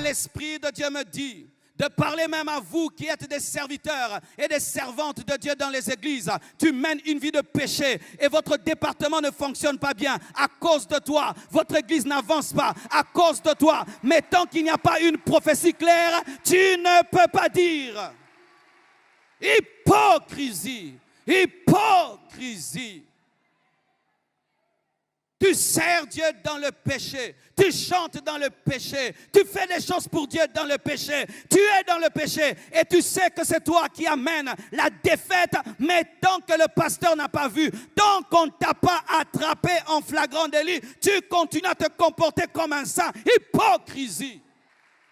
l'Esprit de Dieu me dit de parler même à vous qui êtes des serviteurs et des servantes de Dieu dans les églises. Tu mènes une vie de péché et votre département ne fonctionne pas bien à cause de toi. Votre église n'avance pas à cause de toi. Mais tant qu'il n'y a pas une prophétie claire, tu ne peux pas dire. Hypocrisie, hypocrisie. Tu sers Dieu dans le péché, tu chantes dans le péché, tu fais des choses pour Dieu dans le péché, tu es dans le péché et tu sais que c'est toi qui amènes la défaite, mais tant que le pasteur n'a pas vu, tant qu'on ne t'a pas attrapé en flagrant délit, tu continues à te comporter comme un saint. Hypocrisie.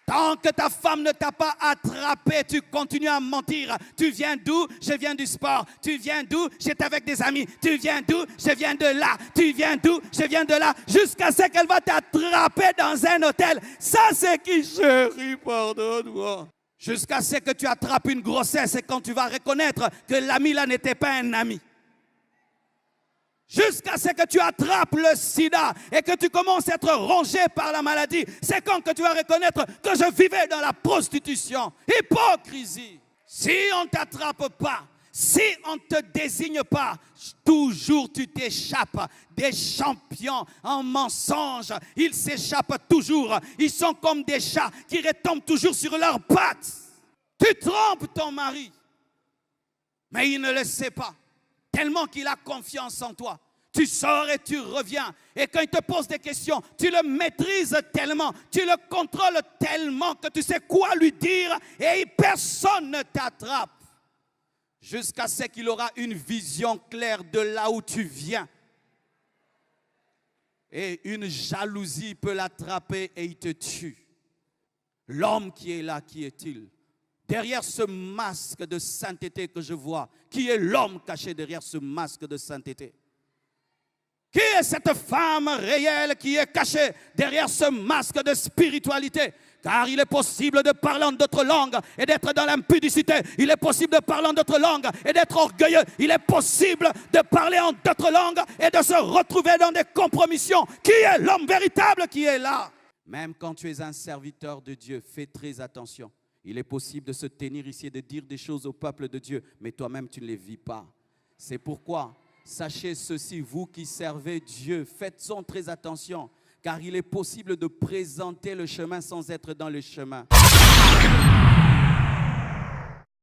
Tant que ta femme ne t'a pas attrapé, tu continues à mentir. Tu viens d'où? Je viens du sport. Tu viens d'où? J'étais avec des amis. Tu viens d'où? Je viens de là. Tu viens d'où? Je viens de là. Jusqu'à ce qu'elle va t'attraper dans un hôtel. Ça, c'est qui, chérie, pardonne-moi. Jusqu'à ce que tu attrapes une grossesse et quand tu vas reconnaître que l'ami là n'était pas un ami. Jusqu'à ce que tu attrapes le sida et que tu commences à être rongé par la maladie. C'est quand que tu vas reconnaître que je vivais dans la prostitution. Hypocrisie. Si on ne t'attrape pas, si on ne te désigne pas, toujours tu t'échappes. Des champions en mensonge, ils s'échappent toujours. Ils sont comme des chats qui retombent toujours sur leurs pattes. Tu trompes ton mari, mais il ne le sait pas. Tellement qu'il a confiance en toi. Tu sors et tu reviens. Et quand il te pose des questions, tu le maîtrises tellement, tu le contrôles tellement que tu sais quoi lui dire et personne ne t'attrape. Jusqu'à ce qu'il aura une vision claire de là où tu viens. Et une jalousie peut l'attraper et il te tue. L'homme qui est là, qui est-il? Derrière ce masque de sainteté que je vois, qui est l'homme caché derrière ce masque de sainteté? Qui est cette femme réelle qui est cachée derrière ce masque de spiritualité? Car il est possible de parler en d'autres langues et d'être dans l'impudicité. Il est possible de parler en d'autres langues et d'être orgueilleux. Il est possible de parler en d'autres langues et de se retrouver dans des compromissions. Qui est l'homme véritable qui est là? Même quand tu es un serviteur de Dieu, fais très attention. Il est possible de se tenir ici et de dire des choses au peuple de Dieu, mais toi-même, tu ne les vis pas. C'est pourquoi, sachez ceci, vous qui servez Dieu, faites-en très attention, car il est possible de présenter le chemin sans être dans le chemin.